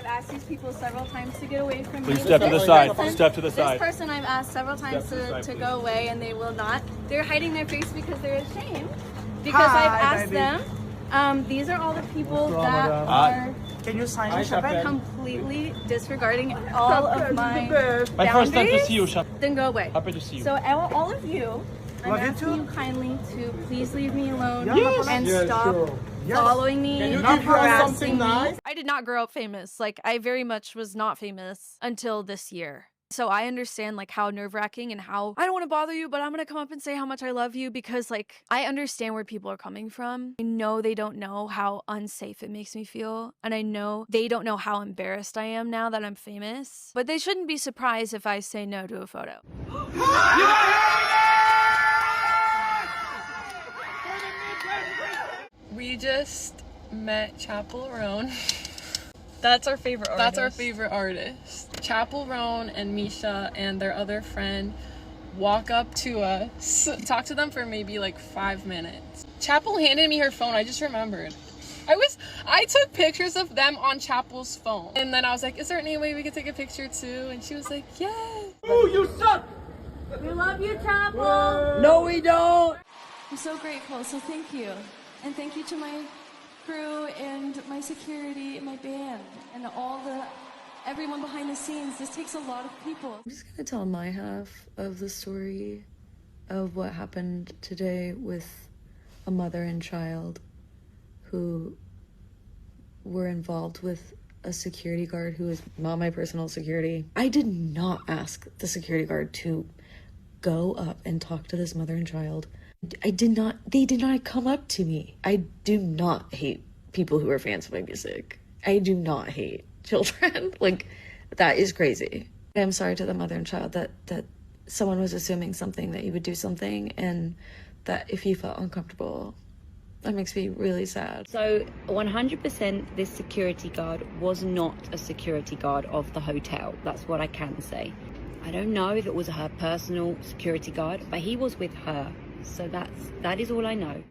I've asked these people several times to get away from me. Please step to the side. Step to the side. This person I've asked several times to go away, and they will not. They're hiding their face because they're ashamed. Because I've asked them. These are all the people that are Can you sign in, Chappell? completely disregarding all of my My first time to boundaries. see you, Chappell. Then go away. Happy to see you. So all of you, I'm Love you asking too. you kindly to please leave me alone Yes. and Yeah, stop sure. following me Can you and give her harassing something me. nice? I did not grow up famous. Like, I very much was not famous until this year. So I understand like how nerve-wracking and how I don't want to bother you, but I'm gonna come up and say how much I love you because like I understand where people are coming from. I know they don't know how unsafe it makes me feel, and I know they don't know how embarrassed I am now that I'm famous. But they shouldn't be surprised if I say no to a photo. We just met Chappell Roan. That's our favorite artist. That's our favorite artist. Chappell Roan and Misha and their other friend walk up to us, talk to them for maybe like 5 minutes. Chappell handed me her phone. I just remembered. I took pictures of them on Chappell's phone. And then I was like, is there any way we could take a picture too? And she was like, yes. Ooh, you suck! We love you, Chappell. No, we don't! I'm so grateful, so thank you. And thank you to my crew and my security and my band and everyone behind the scenes. This takes a lot of people. I'm just gonna tell my half of the story of what happened today with a mother and child who were involved with a security guard who is not my personal security. I did not ask the security guard to go up and talk to this mother and child. They did not come up to me. I do not hate people who are fans of my music. I do not hate children. Like, that is crazy. I'm sorry to the mother and child that someone was assuming something, that you would do something, and that if you felt uncomfortable, that makes me really sad. So 100% this security guard was not a security guard of the hotel. That's what I can say. I don't know if it was her personal security guard, but he was with her. So that is all I know.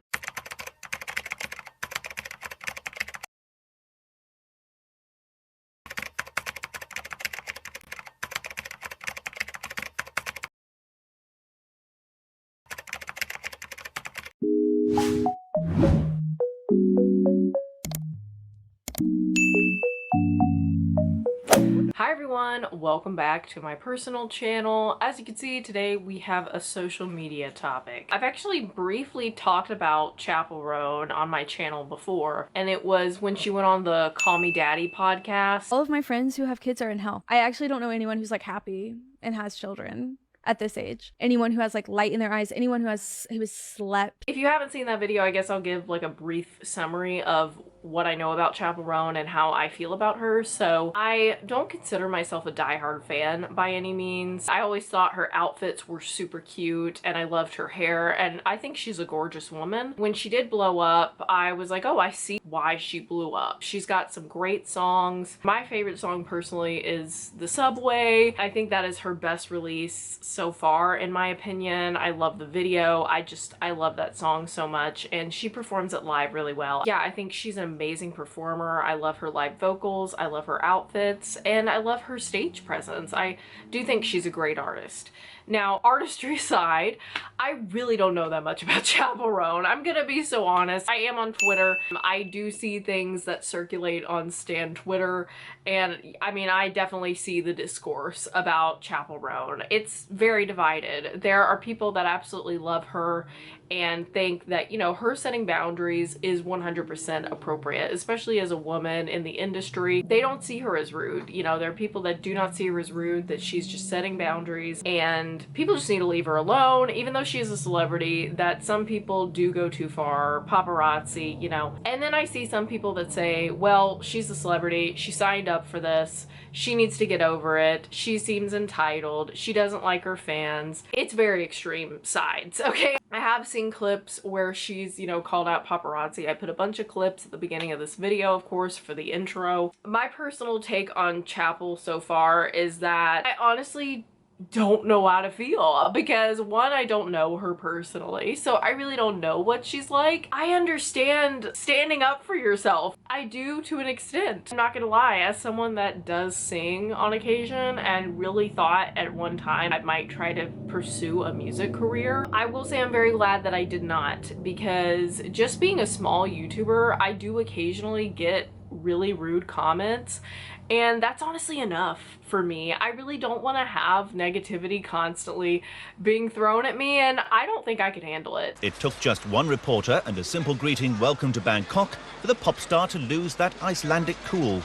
Hi everyone, welcome back to my personal channel. As you can see, today we have a social media topic. I've actually briefly talked about Chappell Roan on my channel before, and it was when she went on the Call Me Daddy podcast. All of my friends who have kids are in hell. I actually don't know anyone who's like happy and has children at this age. Anyone who has like light in their eyes, anyone who has slept. If you haven't seen that video, I guess I'll give like a brief summary of what I know about Chappell Roan and how I feel about her. So I don't consider myself a diehard fan by any means. I always thought her outfits were super cute and I loved her hair, and I think she's a gorgeous woman. When she did blow up, I was like, oh, I see why she blew up. She's got some great songs. My favorite song personally is The Subway. I think that is her best release so far, in my opinion. I love the video. I love that song so much, and she performs it live really well. Yeah, I think she's an amazing performer. I love her live vocals, I love her outfits, and I love her stage presence. I do think she's a great artist. Now, artistry aside, I really don't know that much about Chappell Roan. I'm gonna be so honest. I am on Twitter. I do see things that circulate on Stan Twitter, and I mean, I definitely see the discourse about Chappell Roan. It's very divided. There are people that absolutely love her and think that, you know, her setting boundaries is 100% appropriate, especially as a woman in the industry. They don't see her as rude. You know, there are people that do not see her as rude, that she's just setting boundaries, and people just need to leave her alone, even though she is a celebrity, that some people do go too far, paparazzi, you know. And then I see some people that say, well, she's a celebrity, she signed up for this, she needs to get over it, she seems entitled, she doesn't like her fans. It's very extreme sides, okay? I have seen clips where she's, you know, called out paparazzi. I put a bunch of clips at the beginning of this video, of course, for the intro. My personal take on Chappell so far is that I honestly don't know how to feel because one, I don't know her personally, so I really don't know what she's like. I understand standing up for yourself. I do to an extent. I'm not gonna lie, as someone that does sing on occasion and really thought at one time I might try to pursue a music career, I will say I'm very glad that I did not, because just being a small YouTuber, I do occasionally get really rude comments, and that's honestly enough for me. I really don't want to have negativity constantly being thrown at me, and I don't think I could handle it. It took just one reporter and a simple greeting, "Welcome to Bangkok," for the pop star to lose that Icelandic cool.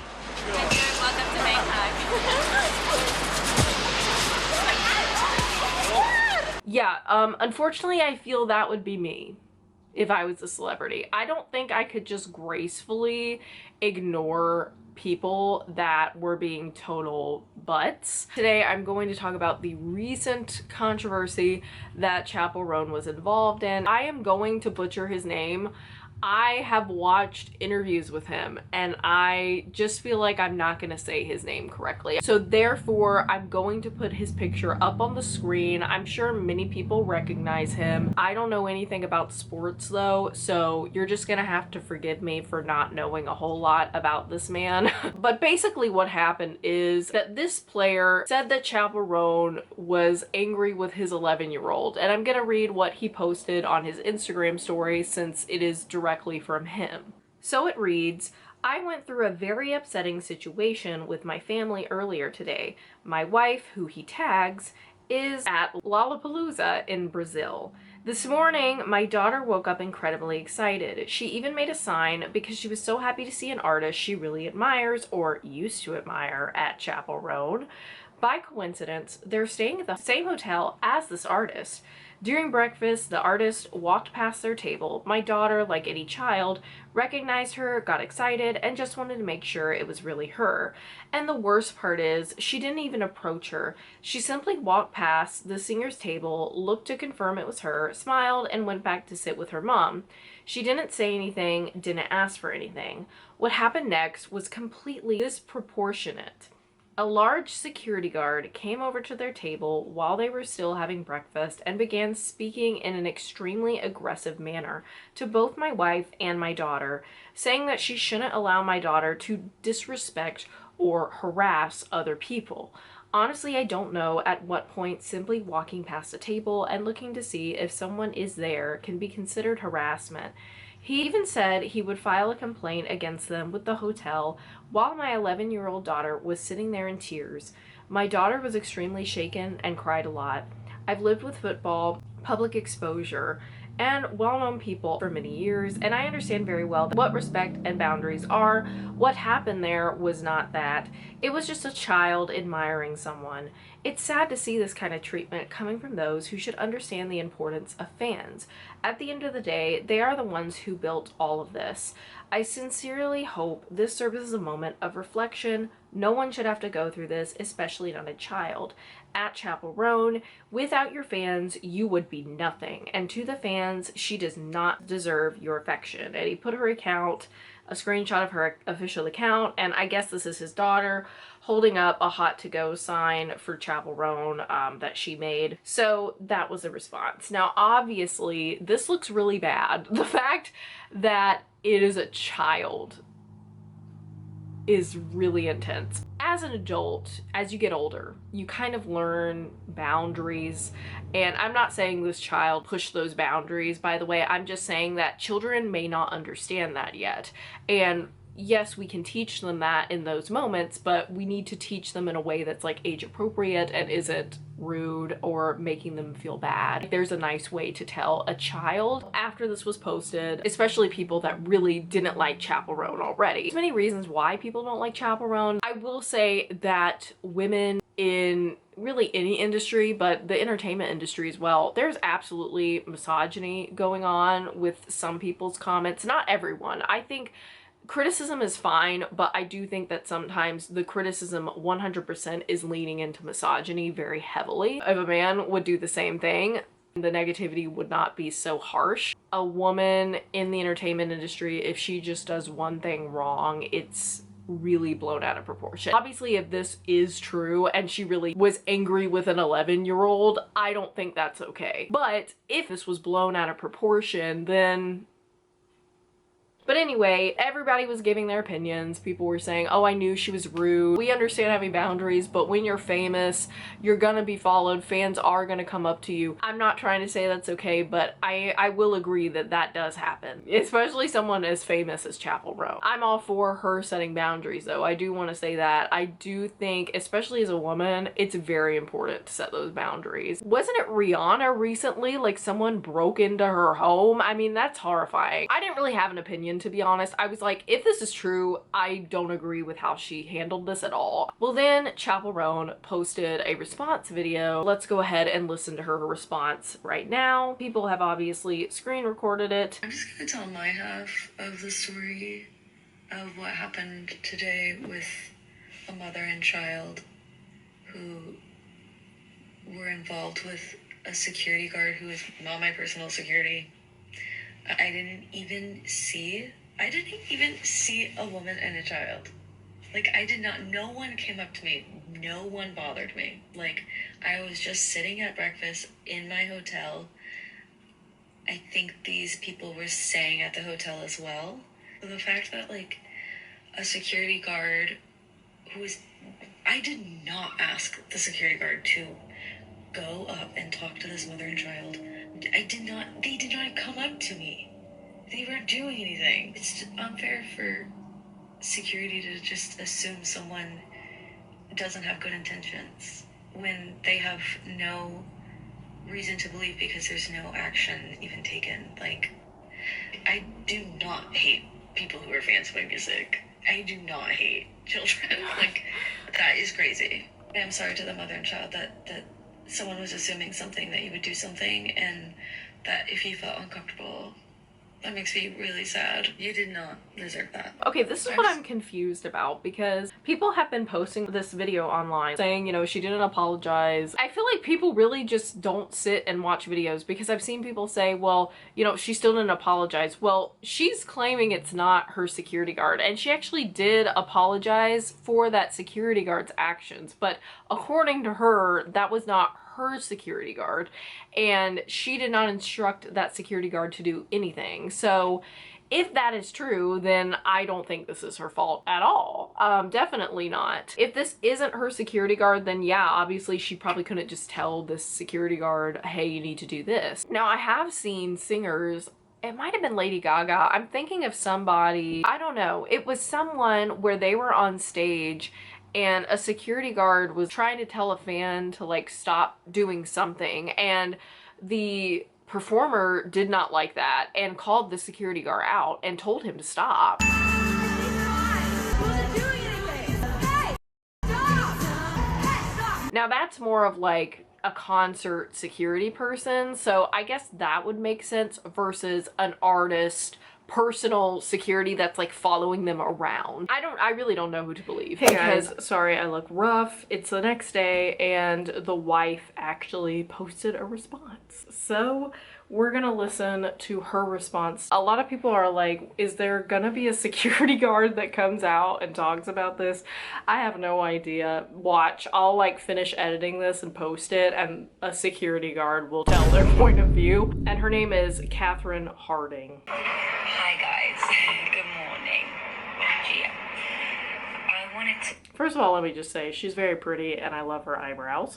Welcome to Bangkok. Yeah, unfortunately I feel that would be me if I was a celebrity. I don't think I could just gracefully ignore people that were being total butts. Today I'm going to talk about the recent controversy that Chappell Roan was involved in. I am going to butcher his name. I have watched interviews with him and I just feel like I'm not gonna say his name correctly. So therefore, I'm going to put his picture up on the screen. I'm sure many people recognize him. I don't know anything about sports though, so you're just gonna have to forgive me for not knowing a whole lot about this man. But basically what happened is that this player said that Chappell Roan was angry with his 11-year-old, and I'm gonna read what he posted on his Instagram story since it is directly from him. So it reads, "I went through a very upsetting situation with my family earlier today. My wife, who he tags, is at Lollapalooza in Brazil. This morning, my daughter woke up incredibly excited. She even made a sign because she was so happy to see an artist she really admires, or used to admire, at Chappell Roan. By coincidence, they're staying at the same hotel as this artist. During breakfast, the artist walked past their table. My daughter, like any child, recognized her, got excited, and just wanted to make sure it was really her. And the worst part is, she didn't even approach her. She simply walked past the singer's table, looked to confirm it was her, smiled, and went back to sit with her mom. She didn't say anything, didn't ask for anything. What happened next was completely disproportionate. A large security guard came over to their table while they were still having breakfast and began speaking in an extremely aggressive manner to both my wife and my daughter, saying that she shouldn't allow my daughter to disrespect or harass other people. Honestly, I don't know at what point simply walking past a table and looking to see if someone is there can be considered harassment. He even said he would file a complaint against them with the hotel while my 11-year-old daughter was sitting there in tears. My daughter was extremely shaken and cried a lot. I've lived with football, public exposure, and well-known people for many years, and I understand very well what respect and boundaries are. What happened there was not that. It was just a child admiring someone. It's sad to see this kind of treatment coming from those who should understand the importance of fans. At the end of the day, they are the ones who built all of this. I sincerely hope this serves as a moment of reflection. No one should have to go through this, especially not a child. At Chappell Roan, without your fans, you would be nothing. And to the fans, she does not deserve your affection." And he put her account, a screenshot of her official account, and I guess this is his daughter, holding up a hot to go sign for Chappell Roan that she made. So that was the response. Now, obviously, this looks really bad. The fact that it is a child is really intense. As an adult, as you get older, you kind of learn boundaries, and I'm not saying this child pushed those boundaries, by the way. I'm just saying that children may not understand that yet, and yes, we can teach them that in those moments, but we need to teach them in a way that's like age appropriate and isn't rude or making them feel bad. There's a nice way to tell a child. After this was posted, especially people that really didn't like Chappell Roan already. There's many reasons why people don't like Chappell Roan. I will say that women in really any industry, but the entertainment industry as well, there's absolutely misogyny going on with some people's comments. Not everyone. I think criticism is fine, but I do think that sometimes the criticism 100% is leaning into misogyny very heavily. If a man would do the same thing, the negativity would not be so harsh. A woman in the entertainment industry, if she just does one thing wrong, it's really blown out of proportion. Obviously, if this is true and she really was angry with an 11-year-old, I don't think that's okay. But if this was blown out of proportion, then... But anyway, everybody was giving their opinions. People were saying, oh, I knew she was rude. We understand having boundaries, but when you're famous, you're gonna be followed. Fans are gonna come up to you. I'm not trying to say that's okay, but I will agree that that does happen, especially someone as famous as Chappell Roan. I'm all for her setting boundaries, though. I do want to say that. I do think, especially as a woman, it's very important to set those boundaries. Wasn't it Rihanna recently, like someone broke into her home? I mean, that's horrifying. I didn't really have an opinion, to be honest. I was like, if this is true, I don't agree with how she handled this at all. Well, then Chappell Roan posted a response video. Let's go ahead and listen to her response right now. People have obviously screen recorded it. I'm just gonna tell my half of the story of what happened today with a mother and child who were involved with a security guard who is not my personal security. I didn't even see a woman and a child. Like, I did not, no one came up to me. No one bothered me. Like, I was just sitting at breakfast in my hotel. I think these people were staying at the hotel as well. So the fact that, like, a security guard I did not ask the security guard to go up and talk to this mother and child. They did not come up to me. They weren't doing anything. It's unfair for security to just assume someone doesn't have good intentions when they have no reason to believe because there's no action even taken. Like, I do not hate people who are fans of my music. I do not hate children. Like, that is crazy. I'm sorry to the mother and child that someone was assuming something, that you would do something, and that if you felt uncomfortable, that makes me really sad. You did not deserve that. Okay, this is what I'm confused about, because people have been posting this video online saying, you know, she didn't apologize. I feel like people really just don't sit and watch videos, because I've seen people say, well, you know, she still didn't apologize. Well, she's claiming it's not her security guard, and she actually did apologize for that security guard's actions, but according to her, that was not her security guard, and she did not instruct that security guard to do anything. So if that is true, then I don't think this is her fault at all. Definitely not. If this isn't her security guard, then yeah, obviously she probably couldn't just tell this security guard, hey, you need to do this. Now, I have seen singers, it might have been Lady Gaga, I'm thinking of somebody, I don't know, it was someone where they were on stage and a security guard was trying to tell a fan to, like, stop doing something, and the performer did not like that and called the security guard out and told him to stop. Now that's more of like a concert security person, so I guess that would make sense versus an artist personal security that's like following them around. I really don't know who to believe. Hey guys, sorry I look rough. It's the next day and the wife actually posted a response. So we're gonna listen to her response. A lot of people are like, is there gonna be a security guard that comes out and talks about this? I have no idea. Watch, I'll like finish editing this and post it, and a security guard will tell their point of view. And her name is Catherine Harding. Hi guys, good morning. Bon I wanted to First of all, let me just say, she's very pretty and I love her eyebrows.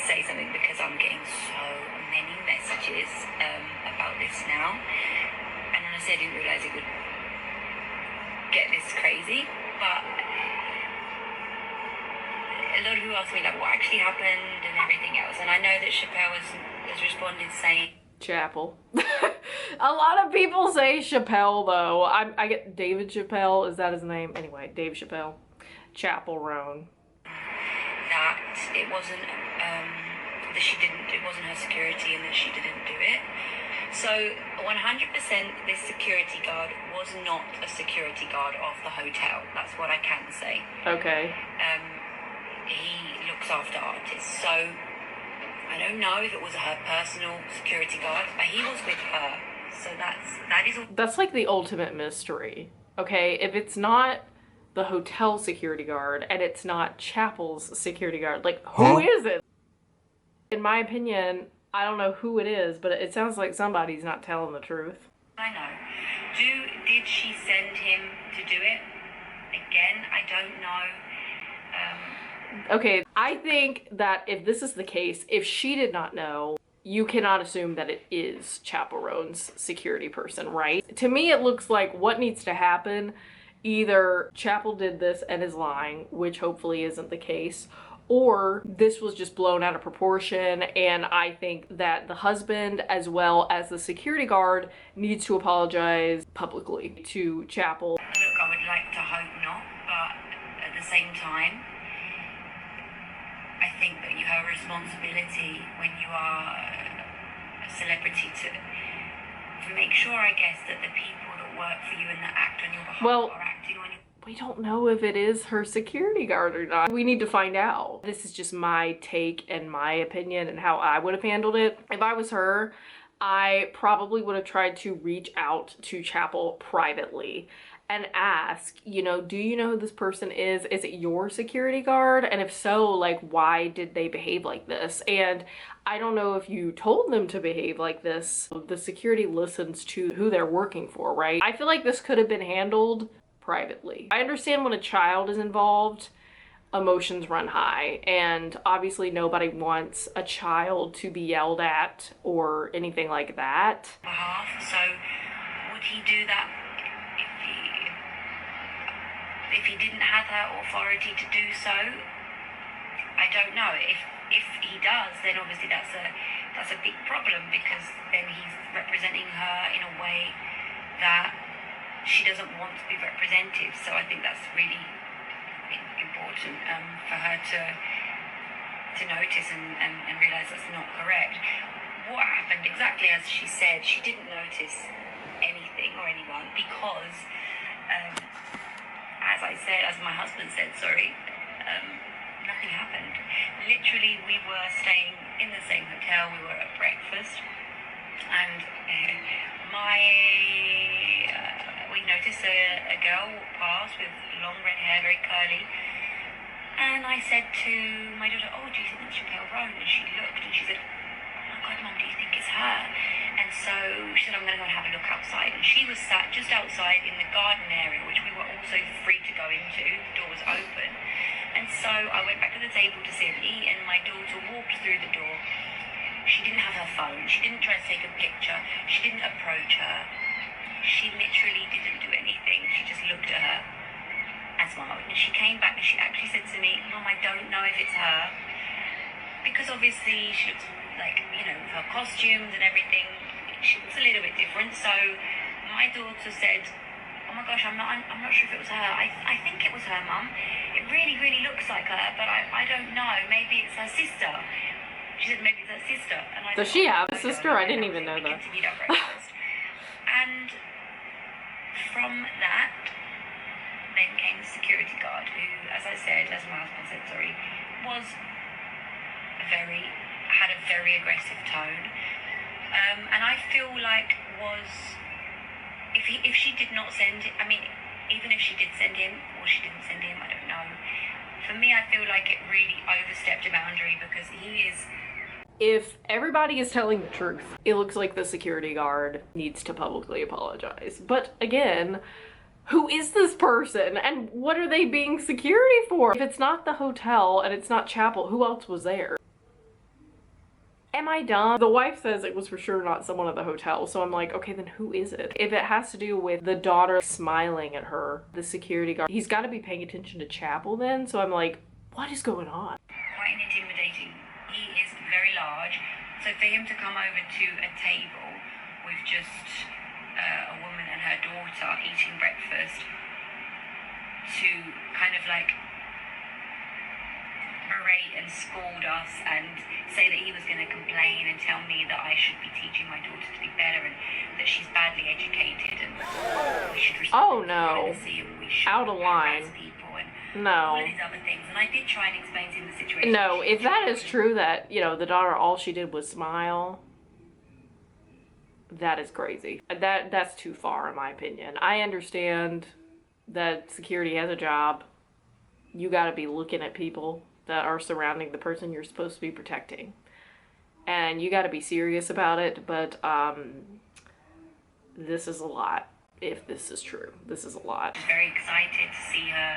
say something because I'm getting so many messages about this now, and honestly I didn't realise it would get this crazy, but a lot of people ask me like what actually happened and everything else, and I know that Chappell has responded saying Chappell. A lot of people say Chappell though. I get David Chappell, is that his name? Anyway, Dave Chappell. Chappell Roan. That it wasn't it wasn't her security and that she didn't do it. So 100% this security guard was not a security guard of the hotel. That's what I can say. Okay. He looks after artists, so I don't know if it was her personal security guard, but he was with her. So that is all. That's like the ultimate mystery. okay? If it's not the hotel security guard and it's not Chappell's security guard, like, who is it? In my opinion, I don't know who it is, but it sounds like somebody's not telling the truth. I know. Did she send him to do it? Again, I don't know. Okay, I think that if this is the case, if she did not know, you cannot assume that it is Chappell Roan's security person, right? To me, it looks like what needs to happen, either Chappell did this and is lying, which hopefully isn't the case, or this was just blown out of proportion, and I think that the husband as well as the security guard needs to apologize publicly to Chappell. Look, I would like to hope not, but at the same time, I think that you have a responsibility when you are a celebrity to make sure, I guess, that the people that work for you and that act on your behalf are acting on your... We don't know if it is her security guard or not. We need to find out. This is just my take and my opinion and how I would have handled it. If I was her, I probably would have tried to reach out to Chappell privately and ask, you know, do you know who this person is? Is it your security guard? And if so, like, why did they behave like this? And I don't know if you told them to behave like this. The security listens to who they're working for, right? I feel like this could have been handled privately. I understand when a child is involved, emotions run high, and obviously nobody wants a child to be yelled at or anything like that. So would he do that if he didn't have that authority to do so? I don't know. If he does, then obviously that's a big problem, because then he's representing her in a way that she doesn't want to be represented. So I think that's really important for her to notice and realise that's not correct. What happened, exactly as she said, she didn't notice anything or anyone because, as my husband said, nothing happened. Literally, we were staying in the same hotel, we were at breakfast, and we noticed a girl walk past with long red hair, very curly, and I said to my daughter, oh, do you think that's Chappell Roan? And she looked and she said, oh my God, Mum, do you think it's her? And so she said, I'm going to go and have a look outside. And she was sat just outside in the garden area, which we were also free to go into. The door was open. And so I went back to the table to sit and eat, and my daughter walked through the door. She didn't have her phone. She didn't try to take a picture. She didn't approach her. She literally didn't do anything. She just looked at her and smiled. And she came back and she actually said to me, Mum, I don't know if it's her. Because obviously she looks like, you know, with her costumes and everything, she looks a little bit different. So my daughter said, oh my gosh, I'm not sure if it was her. I think it was her, Mum. It really, really looks like her, but I don't know. Maybe it's her sister. She said maybe it's her sister. And I Does she have a sister? I didn't even know that. And from that, then came the security guard, who, as I said, as my husband said, was had a very aggressive tone. And I feel like if she did not send him, I mean, even if she did send him or she didn't send him, I don't know. For me, I feel like it really overstepped a boundary, because he is... If everybody is telling the truth, it looks like the security guard needs to publicly apologize. But again, who is this person and what are they being security for? If it's not the hotel and it's not Chappell, who else was there? Am I dumb? The wife says it was for sure not someone at the hotel, so I'm like, okay, then who is it? If it has to do with the daughter smiling at her, the security guard, he's got to be paying attention to Chappell then, so I'm like, what is going on? Quite intimidating. He is very large, so for him to come over to a table with just a woman and her daughter eating breakfast, to kind of like berate and scold us and say that he was going to complain and tell me that I should be teaching my daughter to be better and that she's badly educated and we should respect privacy and we should out of line. People and no. all of these other things. And I did try and explain to him the situation. No, if that is true, that, you know, the daughter, all she did was smile, that is crazy. That's too far in my opinion. I understand that security has a job. You gotta be looking at people that are surrounding the person you're supposed to be protecting. And you gotta be serious about it, but this is a lot. If this is true, this is a lot. Very excited to see her,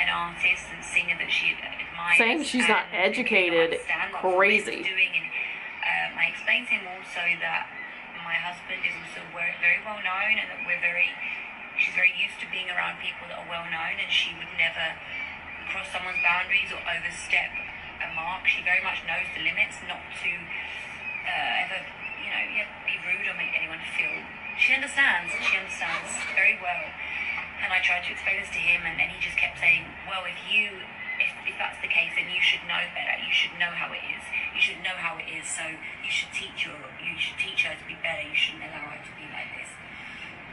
an artist and singer that she admires. Saying she's not educated, crazy. And I explained to him also that my husband is also very well known, and that she's very used to being around people that are well known, and she would never cross someone's boundaries or overstep a mark. She very much knows the limits, not to ever, be rude or make anyone feel. She understands very well. And I tried to explain this to him, and he just kept saying, well, if that's the case, then you should know better. You should know how it is. You should know how it is, so you should teach her to be better. You shouldn't allow her to be like this.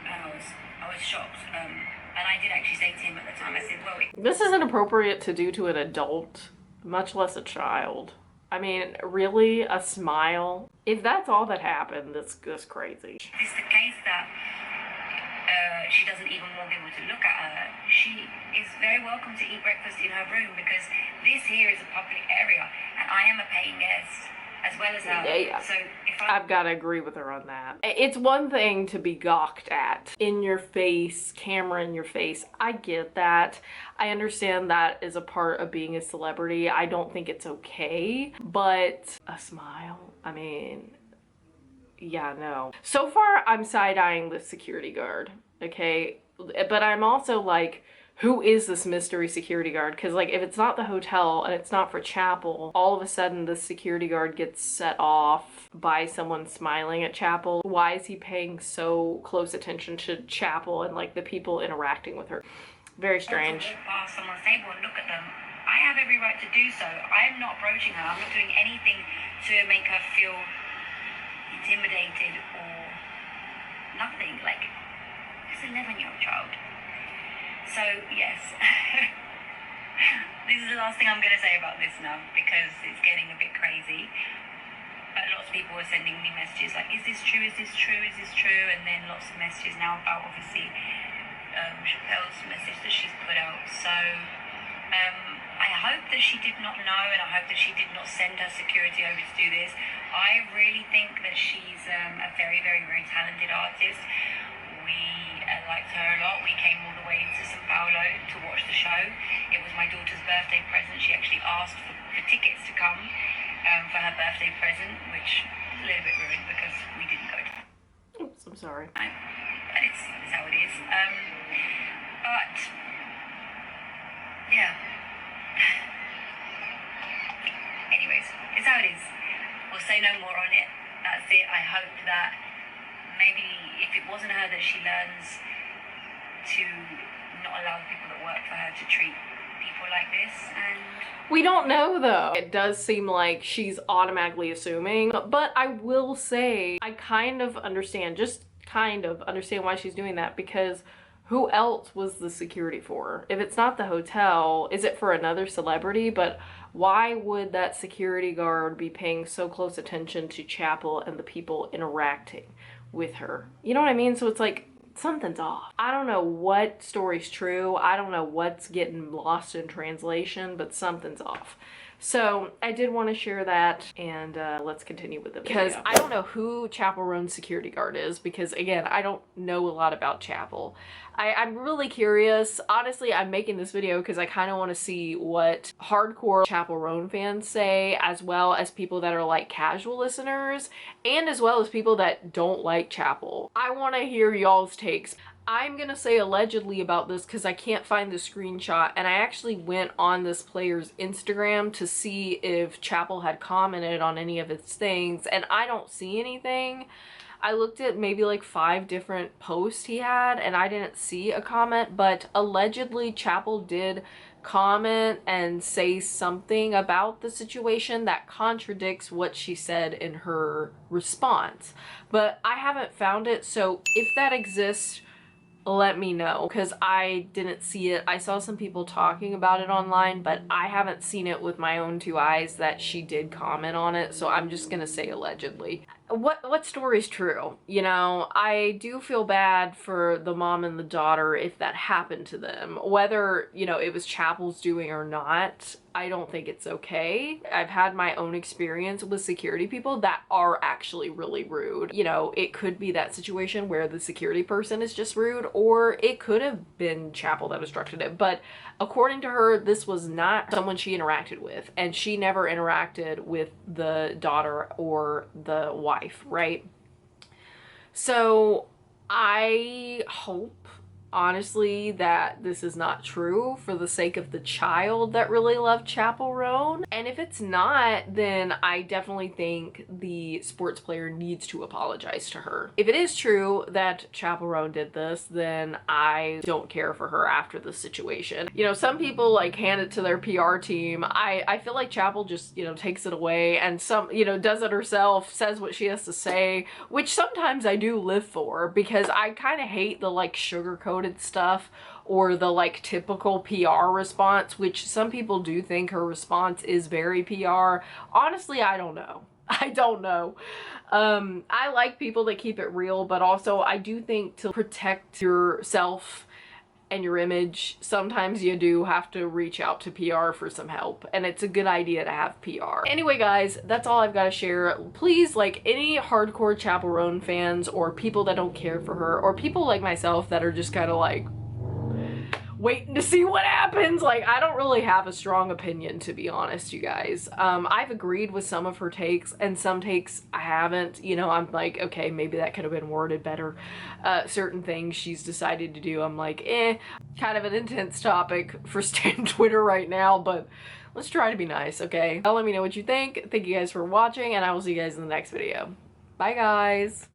And I was shocked. And I did actually say to him at the time, I said, well, this isn't appropriate to do to an adult, much less a child. I mean, really, a smile? If that's all that happened, that's crazy. It's the case that she doesn't even want people to look at her. She is very welcome to eat breakfast in her room, because this here is a public area, and I am a paying guest as well as her. Yeah. So I've got to agree with her on that. It's one thing to be gawked at, in your face, camera in your face. I get that. I understand that is a part of being a celebrity. I don't think it's okay, but a smile, I mean, yeah, no. So far, I'm side-eyeing the security guard, okay? But I'm also like, who is this mystery security guard? Because, like, if it's not the hotel and it's not for Chappell, all of a sudden this security guard gets set off by someone smiling at Chappell. Why is he paying so close attention to Chappell and, like, the people interacting with her? Very strange. Walk past someone's table and look at them. I have every right to do so. I am not approaching her. I'm not doing anything to make her feel intimidated or nothing. Like, it's an 11-year-old child. So, yes, this is the last thing I'm going to say about this now, because it's getting a bit crazy. Lots of people are sending me messages like, is this true, is this true, is this true? And then lots of messages now about, obviously, Chappell's message that she's put out. So, I hope that she did not know, and I hope that she did not send her security over to do this. I really think that she's a very, very, very talented artist. We liked her a lot. We came all the way to Sao Paulo to watch the show. It was my daughter's birthday present. She actually asked for tickets to come for her birthday present, which is a little bit ruined because we didn't go. Oops, I'm sorry. But it's how it is. But yeah. Anyways, it's how it is. We'll say no more on it. That's it. I hope that maybe if it wasn't her, that she learns to not allow the people that work for her to treat people like this. And we don't know, though. It does seem like she's automatically assuming, but I will say I kind of understand, just kind of understand why she's doing that, because who else was the security for? If it's not the hotel, is it for another celebrity? But why would that security guard be paying so close attention to Chappell and the people interacting with her? You know what I mean? So it's like, something's off. I don't know what story's true. I don't know what's getting lost in translation, but something's off. So I did want to share that, and let's continue with it. Because I don't know who Chappell Roan's security guard is, because again, I don't know a lot about Chappell. I'm really curious. Honestly, I'm making this video because I kind of want to see what hardcore Chappell Roan fans say, as well as people that are like casual listeners, and as well as people that don't like Chappell. I want to hear y'all's takes. I'm gonna say allegedly about this because I can't find the screenshot, and I actually went on this player's Instagram to see if Chappell had commented on any of his things, and I don't see anything. I looked at maybe like 5 different posts he had, and I didn't see a comment, but allegedly Chappell did comment and say something about the situation that contradicts what she said in her response. But I haven't found it, so if that exists, let me know, because I didn't see it. I saw some people talking about it online, but I haven't seen it with my own 2 eyes that she did comment on it, so I'm just gonna say allegedly. what story's true? You know, I do feel bad for the mom and the daughter if that happened to them. Whether, you know, it was Chappell's doing or not, I don't think it's okay. I've had my own experience with security people that are actually really rude. You know, it could be that situation where the security person is just rude, or it could have been Chappell that instructed it. But according to her, this was not someone she interacted with, and she never interacted with the daughter or the wife, right? So I hope, honestly, that this is not true for the sake of the child that really loved Chappell Roan. And if it's not, then I definitely think the sports player needs to apologize to her. If it is true that Chappell Roan did this, then I don't care for her after the situation. You know, some people like hand it to their PR team. I feel like Chappell just, you know, takes it away and some, you know, does it herself, says what she has to say, which sometimes I do live for, because I kind of hate the like sugarcoat stuff or the like typical PR response, which some people do think her response is very PR. Honestly, I don't know. I don't know. I like people that keep it real, but also I do think to protect yourself and your image, sometimes you do have to reach out to PR for some help, and it's a good idea to have PR. Anyway, guys, that's all I've got to share. Please, like, any hardcore Chappell Roan fans or people that don't care for her, or people like myself that are just kind of like waiting to see what happens. Like, I don't really have a strong opinion, to be honest, you guys. I've agreed with some of her takes, and some takes I haven't. You know, I'm like, okay, maybe that could have been worded better. Certain things she's decided to do, I'm like, kind of an intense topic for staying on Twitter right now, but let's try to be nice, okay? Let me know what you think. Thank you guys for watching, and I will see you guys in the next video. Bye, guys.